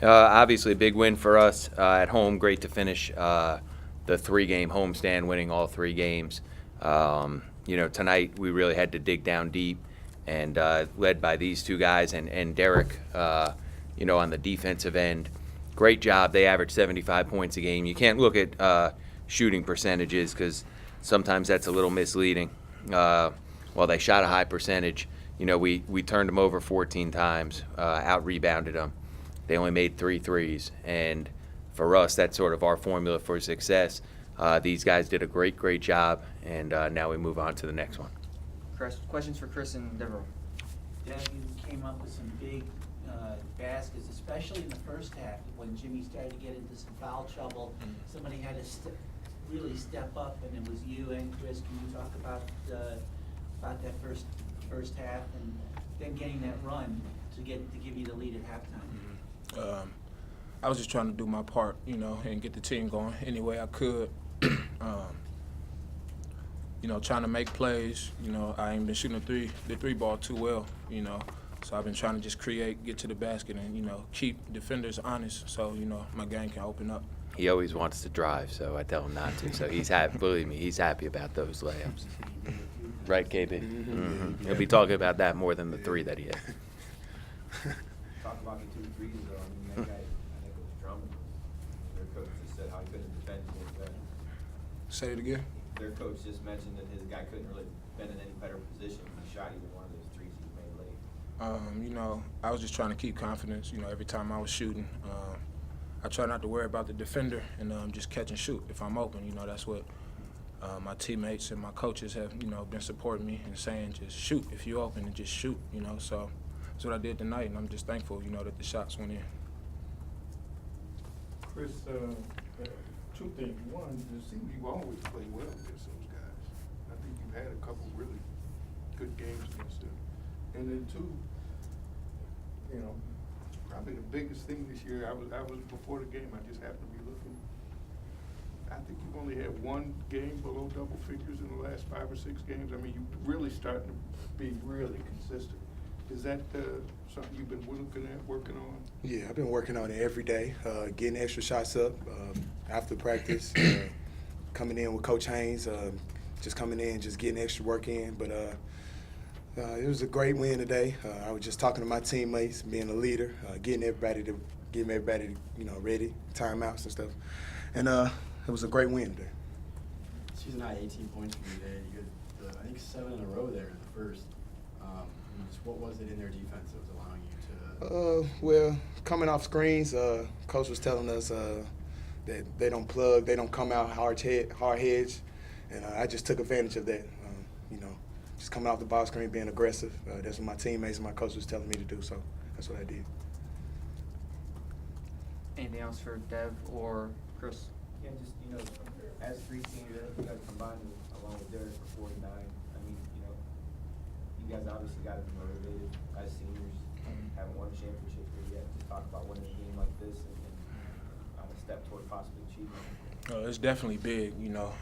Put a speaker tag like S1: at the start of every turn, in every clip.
S1: Obviously, a big win for us at home. Great to finish the three-game homestand, winning all three games. Tonight we really had to dig down deep, and led by these two guys and Derek, on the defensive end. Great job. They averaged 75 points a game. You can't look at shooting percentages because sometimes that's a little misleading. While they shot a high percentage, we turned them over 14 times, out-rebounded them. They only made 3 threes, and for us, that's sort of our formula for success. These guys did a great job, and now we move on to the next one.
S2: Questions for Chris and Devereaux?
S3: Dev, you came up with some big baskets, especially in the first half when Jimmy started to get into some foul trouble. Somebody had to really step up, and it was you and Chris. Can you talk about that first half and then getting that run to give you the lead at halftime?
S4: I was just trying to do my part, and get the team going any way I could. Trying to make plays. I ain't been shooting the three ball too well, So I've been trying to just get to the basket and, keep defenders honest so, my game can open up.
S1: He always wants to drive, so I tell him not to. So he's happy. Believe me, he's happy about those layups. Right, KB? Mm-hmm. He'll be talking about that more than the 3 that he had.
S5: Talk about the 2 threes, though. I mean, that guy, I think it was Drummond. Their coach just said how he couldn't defend against that.
S4: Say it again?
S5: Their coach just mentioned that his guy couldn't really been in any better position when he shot either one of those 3s he made late.
S4: I was just trying to keep confidence, every time I was shooting. I try not to worry about the defender and just catch and shoot. If I'm open, that's what my teammates and my coaches have, been supporting me and saying just shoot. If you're open, and just shoot, So that's what I did tonight, and I'm just thankful, that the shots went in.
S6: Chris, 2 things. One, it seems you always play well against those guys. I think you've had a couple really good games against them. And then 2, probably the biggest thing this year, I was before the game, I just happened to be looking. I think you've only had 1 game below double figures in the last 5 or 6 games. I mean, you're really starting to be really consistent. Is that something you've been working on?
S7: Yeah, I've been working on it every day, getting extra shots up after practice, coming in with Coach Haynes, just coming in, just getting extra work in. But it was a great win today. I was just talking to my teammates, being a leader, getting everybody ready, timeouts and stuff. And it was a great win today.
S8: Season high 18 points for you today. You got, I think, 7 in a row there in the first. What was it in their defense that was allowing you to?
S7: Well, coming off screens, Coach was telling us that they don't plug, they don't come out hard heads, and I just took advantage of that. Just coming off the ball screen, being aggressive. That's what my teammates and my coach was telling me to do, so that's what I did.
S2: Anything else for Dev or Chris?
S5: Yeah, just, as 3 seniors, I think you guys combined along with Derek for 49. I mean, you guys obviously got to be motivated as seniors. Haven't won a championship here yet. Just talk about winning a game like this and on a step toward possibly achieving.
S4: It's definitely big,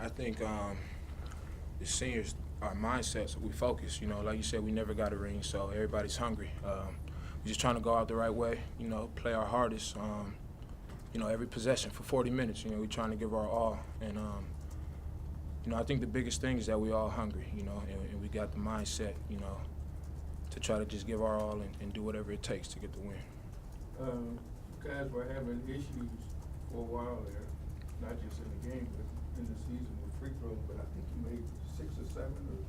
S4: I think the seniors, our mindsets, we focus, like you said, we never got a ring, so everybody's hungry. We're just trying to go out the right way, play our hardest, every possession for 40 minutes, we're trying to give our all. And, I think the biggest thing is that we all hungry, and we got the mindset, to try to just give our all and do whatever it takes to get the win.
S6: You guys were having issues for a while there, not just in the game, but in the season with free throws, but I think you made 6 or 7 or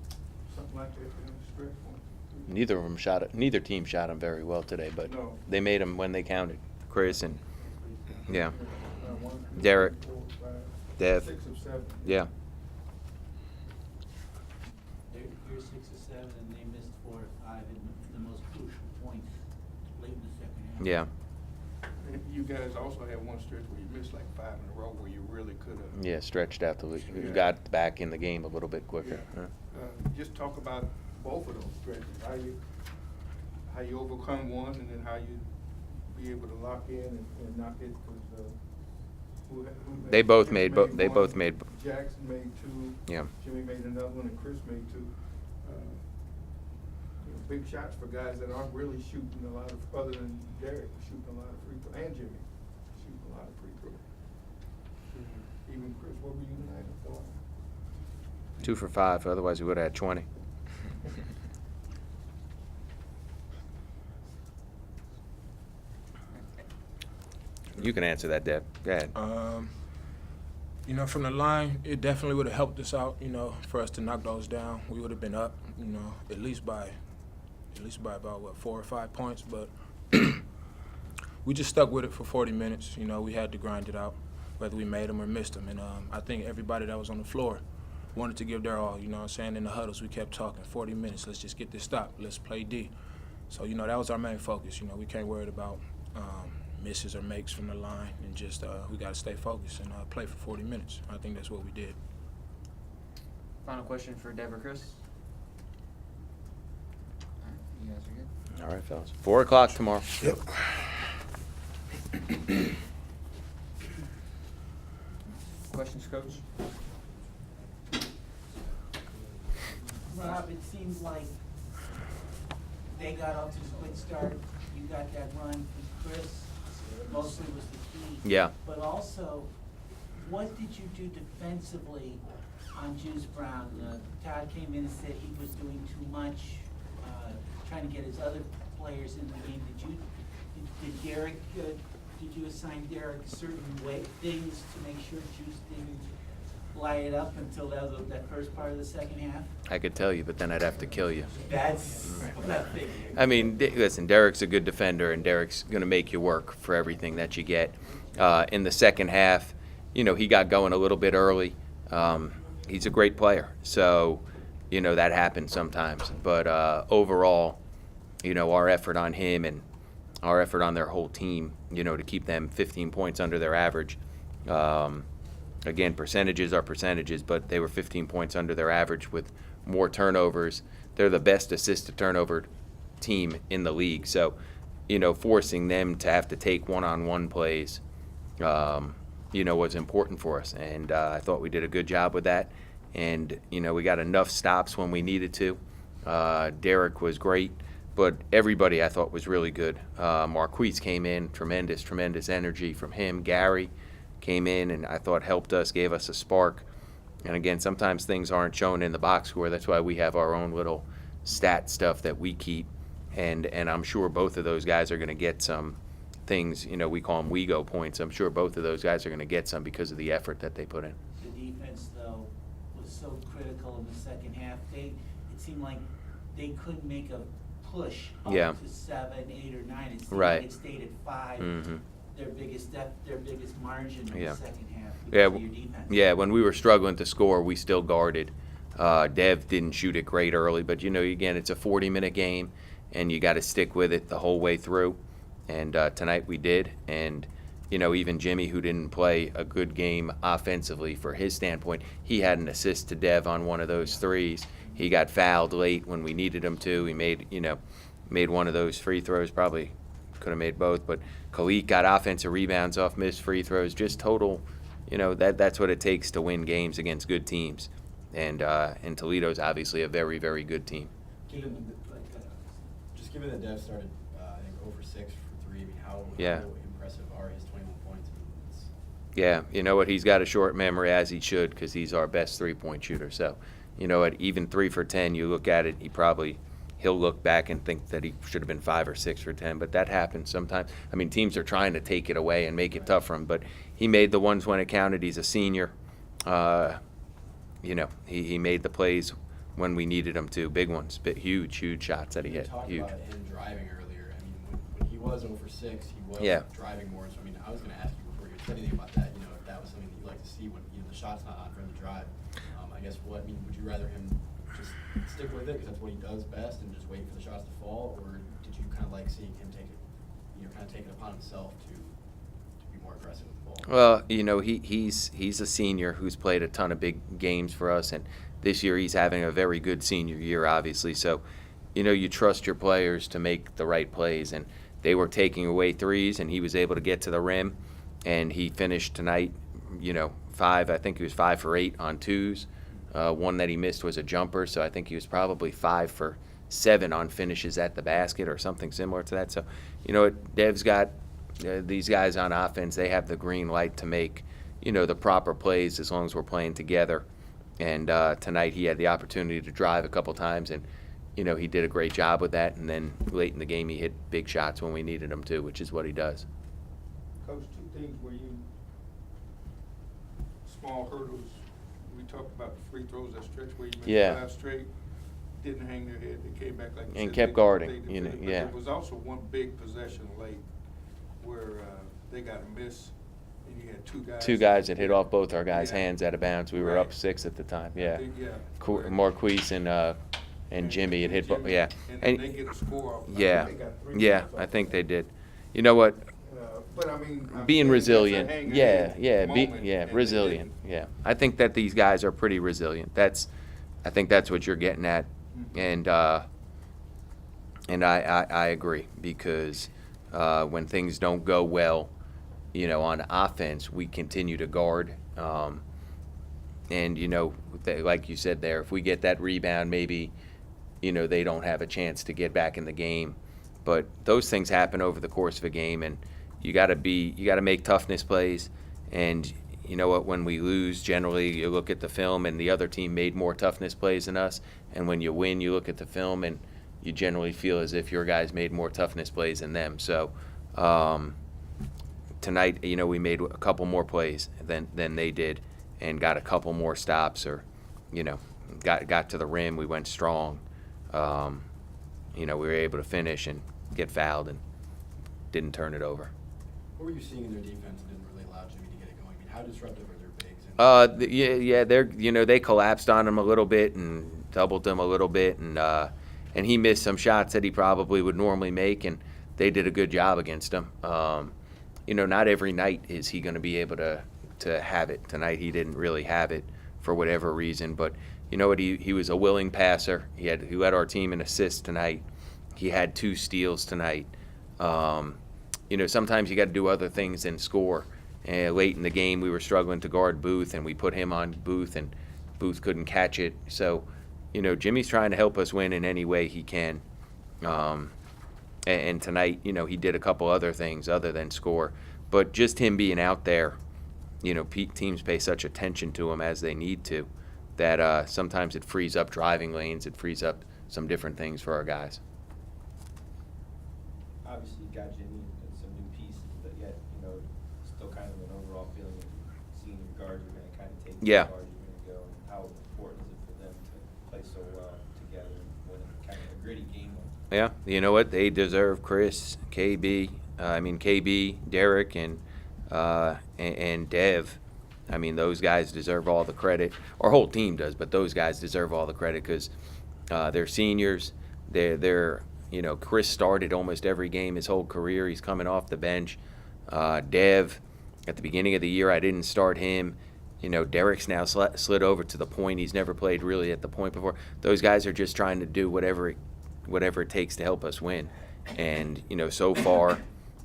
S6: something like that in the stretch one.
S1: Neither team shot them very well today, but they made them when they counted. Chris and Derek, Dev.
S6: 6 or 7.
S1: Yeah.
S3: You're 6 or 7, and they missed 4 or 5 in the most crucial points late in the second half.
S1: Yeah.
S6: And you guys also had one stretch where you missed like 5 in a row where you really could have.
S1: Yeah, stretched out the league. We got back in the game a little bit quicker.
S6: Yeah. Just talk about both of those stretches, how you overcome one, and then how you be able to lock in and knock it.
S1: They both made.
S6: Jackson made 2.
S1: Yeah.
S6: Jimmy made another one, and Chris made 2. big shots for guys that aren't really shooting a lot of, other than Derek, shooting a lot of free throws, and Jimmy, shooting a lot of free throws. Even Chris, what were you tonight? I thought.
S1: 2 for 5, otherwise we would have had 20. You can answer that, Deb. Go ahead.
S4: You know, from the line, it definitely would have helped us out, you know, for us to knock those down. We would have been up, you know, at least by about, what, 4 or 5 points. But we just stuck with it for 40 minutes. You know, we had to grind it out, whether we made them or missed them. And I think everybody that was on the floor wanted to give their all, you know what I'm saying? In the huddles, we kept talking, 40 minutes, let's just get this stopped. Let's play D. So, you know, that was our main focus. You know, we can't worry about misses or makes from the line, and just we got to stay focused and play for 40 minutes. I think that's what we did.
S2: Final question for Dev or Chris? All right, you guys are good.
S1: All right, fellas. 4 o'clock tomorrow.
S7: Yep.
S2: Questions, Coach?
S3: Rob, it seems like they got off to a quick start. You got that run from Chris, mostly was the key.
S1: Yeah.
S3: But also, what did you do defensively on Juice Brown? Todd came in and said he was doing too much, trying to get his other players in the game. Did you assign Derek certain things to make sure Juice didn't light it up until that first part of the second half?
S1: I could tell you, but then I'd have to kill you.
S3: That's what I figured.
S1: I mean, listen, Derek's a good defender, and Derek's going to make you work for everything that you get. In the second half, you know, he got going a little bit early. He's a great player, so, you know, that happens sometimes. But overall, you know, our effort on him and our effort on their whole team, you know, to keep them 15 points under their average. Again, percentages are percentages, but they were 15 points under their average with more turnovers. They're the best assist-to-turnover team in the league. So, you know, forcing them to have to take one-on-one plays, you know, was important for us. And I thought we did a good job with that. And, you know, we got enough stops when we needed to. Derek was great, but everybody I thought was really good. Marquise came in, tremendous energy from him. Gary came in and I thought helped us, gave us a spark. And again, sometimes things aren't shown in the box score. That's why we have our own little stat stuff that we keep. And I'm sure both of those guys are going to get some things, you know, we call them WeGo points. I'm sure both of those guys are going to get some because of the effort that they put in.
S3: The defense, though, was so critical in the second half. It seemed like they couldn't make a push up
S1: Yeah.
S3: to 7, 8, or 9. It seemed
S1: Right.
S3: like it stayed at 5.
S1: Mm-hmm.
S3: Their biggest margin in
S1: Yeah.
S3: the second half
S1: Yeah,
S3: because of your defense.
S1: yeah. When we were struggling to score, we still guarded. Dev didn't shoot it great early, but you know, again, it's a 40-minute game, and you got to stick with it the whole way through. And tonight we did. And you know, even Jimmy, who didn't play a good game offensively for his standpoint, he had an assist to Dev on one of those threes. He got fouled late when we needed him to. He made one of those free throws. Probably could have made both, but Khalid got offensive rebounds off missed free throws. Just total, you know, that's what it takes to win games against good teams. And Toledo's obviously a very, very good team.
S8: Given that Dev started, I think 0 for 6 for 3, I mean, how impressive are his 21 points? I mean, it's
S1: Yeah, you know what? He's got a short memory, as he should, because he's our best three-point shooter. So, you know, at even 3 for 10, you look at it, he'll look back and think that he should have been 5 or 6 for 10, but that happens sometimes. I mean, teams are trying to take it away and make it tough for him, but he made the ones when it counted. He's a senior. You know, he made the plays when we needed him to. Big ones, huge shots that he hit.
S8: You talked
S1: Huge.
S8: about him driving earlier. I mean, when he was 0 for 6, he was driving more. So, I mean, I was going to ask you before you said anything about that, you know, if that was something that you'd like to see when, you know, the shot's not on for him to drive. I guess would you rather him just stick with it because that's what he does best and just wait for the shots to fall, or did you kind of like seeing him take it upon himself to be more aggressive with the ball?
S1: Well, you know, he's a senior who's played a ton of big games for us, and this year he's having a very good senior year, obviously. So, you know, you trust your players to make the right plays, and they were taking away threes, and he was able to get to the rim, and he finished tonight, you know, I think he was 5 for 8 on twos. One that he missed was a jumper, so I think he was probably 5 for 7 on finishes at the basket or something similar to that. So, you know what, Dev's got these guys on offense. They have the green light to make, you know, the proper plays as long as we're playing together. And tonight he had the opportunity to drive a couple times, and you know, he did a great job with that. And then late in the game, he hit big shots when we needed him to, which is what he does.
S6: Coach, 2 things where you, small hurdles, we talked about the free throws, that stretch where you made 5 straight, didn't hang their head, they came back like you
S1: And
S6: said,
S1: kept
S6: they
S1: guarding,
S6: defended.
S1: you know,
S6: But
S1: yeah.
S6: there was also one big possession late where they got a miss, and you had 2 guys.
S1: 2 guys that hit off both our guys'
S6: Yeah.
S1: hands out of bounds. We were
S6: Right.
S1: up 6 at the time. Yeah,
S6: Yeah.
S1: Marquise and Jimmy had hit.
S6: Jimmy,
S1: Yeah,
S6: And they get a score off. I think
S1: yeah,
S6: they got 3
S1: yeah.
S6: points
S1: I
S6: off
S1: think
S6: of
S1: they
S6: that.
S1: did. You know what?
S6: But I mean, I'm
S1: Being
S6: saying
S1: resilient.
S6: that's a hang
S1: Yeah,
S6: your
S1: yeah,
S6: head moment, and they
S1: resilient.
S6: didn't.
S1: Yeah, I think that these guys are pretty resilient. I think that's what you're getting at,
S6: Mhm.
S1: and I agree, because when things don't go well, you know, on offense, we continue to guard, and you know, like you said there, if we get that rebound, maybe, you know, they don't have a chance to get back in the game. But those things happen over the course of a game, and you got to make toughness plays. And you know what? When we lose, generally you look at the film, and the other team made more toughness plays than us. And when you win, you look at the film, and you generally feel as if your guys made more toughness plays than them. So tonight, you know, we made a couple more plays than they did, and got a couple more stops, or you know, got to the rim. We went strong. You know, we were able to finish and get fouled and didn't turn it over.
S8: What were you seeing in their defense that didn't really allow Jimmy to get it going? I mean, how disruptive are their bigs?
S1: Yeah, they're, you know, they collapsed on him a little bit and doubled him a little bit, and he missed some shots that he probably would normally make, and they did a good job against him. You know, not every night is he going to be able to have it. Tonight he didn't really have it for whatever reason, but you know what? He was a willing passer. He led our team in assists tonight. He had 2 steals tonight. You know, sometimes you got to do other things than score. Late in the game, we were struggling to guard Booth, and we put him on Booth, and Booth couldn't catch it. So, you know, Jimmy's trying to help us win in any way he can. And tonight, you know, he did a couple other things other than score. But just him being out there, you know, teams pay such attention to him as they need to, that sometimes it frees up driving lanes. It frees up some different things for our guys.
S5: Obviously, you got Jimmy and some new pieces, but yet, you know, still kind of an overall feeling of seeing your guards are going to kind of take
S1: Yeah.
S5: the guards are going to go, and how important is it for them to play so well together and win kind of a gritty game?
S1: Yeah, you know what? They deserve Chris, KB, Derek, and Dev. I mean, those guys deserve all the credit. Our whole team does, but those guys deserve all the credit because they're seniors. They're you know, Chris started almost every game his whole career. He's coming off the bench. Dev, at the beginning of the year, I didn't start him. You know, Derek's now slid over to the point. He's never played really at the point before. Those guys are just trying to do whatever it takes to help us win. And, you know, so far,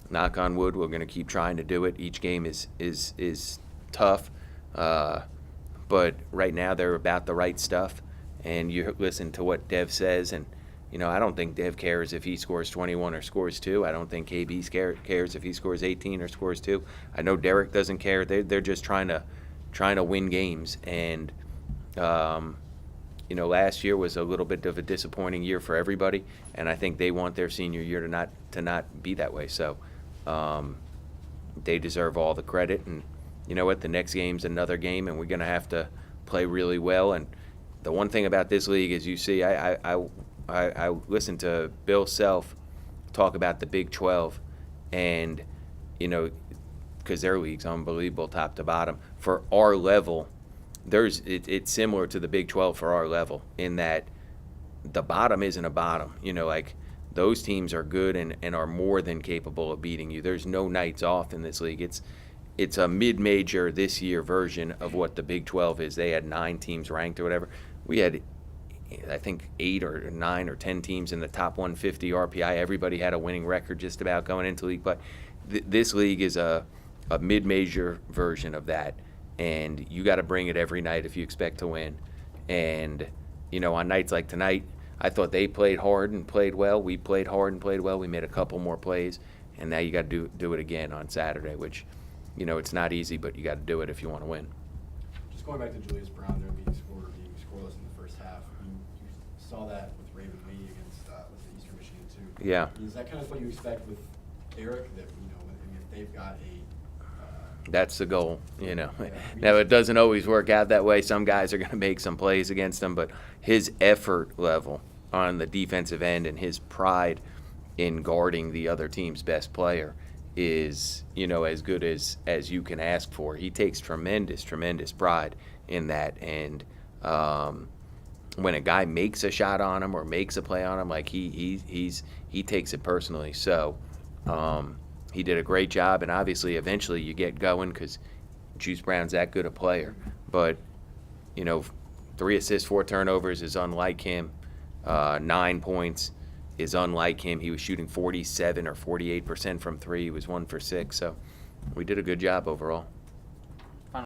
S1: knock on wood, we're going to keep trying to do it. Each game is tough. But right now they're about the right stuff. And you listen to what Dev says, and you know, I don't think Dev cares if he scores 21 or scores 2. I don't think KB cares if he scores 18 or scores 2. I know Derek doesn't care. They're just trying to win games. And you know, last year was a little bit of a disappointing year for everybody, and I think they want their senior year to not be that way. So they deserve all the credit. And you know what? The next game's another game, and we're going to have to play really well. And the one thing about this league is, you see, I listened to Bill Self talk about the Big 12, and, you know, because their league's unbelievable top to bottom. For our level, it's similar to the Big 12 for our level in that the bottom isn't a bottom. You know, like, those teams are good and are more than capable of beating you. There's no nights off in this league. It's a mid-major this year version of what the Big 12 is. They had 9 teams ranked or whatever. We had, I think, 8 or 9 or 10 teams in the top 150 RPI. Everybody had a winning record just about going into league play. This league is a mid-major version of that, and you got to bring it every night if you expect to win. And, you know, on nights like tonight, I thought they played hard and played well. We played hard and played well. We made a couple more plays, and now you got to do it again on Saturday, which, you know, it's not easy, but you got to do it if you want to win.
S8: Just going back to Julius Brown there being scoreless in the first half. I mean, you saw that with Raven Lee against was it Eastern Michigan too.
S1: Yeah.
S8: Is that kind of what you expect with Derek? That if they've got a
S1: That's the goal, you know.
S8: Yeah.
S1: Now, it doesn't always work out that way. Some guys are going to make some plays against him, but his effort level on the defensive end and his pride in guarding the other team's best player is, you know, as good as you can ask for. He takes tremendous pride in that, and when a guy makes a shot on him or makes a play on him, like he takes it personally. So he did a great job, and obviously eventually you get going because Juice Brown's that good a player. But, you know, 3 assists, 4 turnovers is unlike him. 9 points is unlike him. He was shooting 47 or 48% from 3. He was 1 for 6. So we did a good job overall.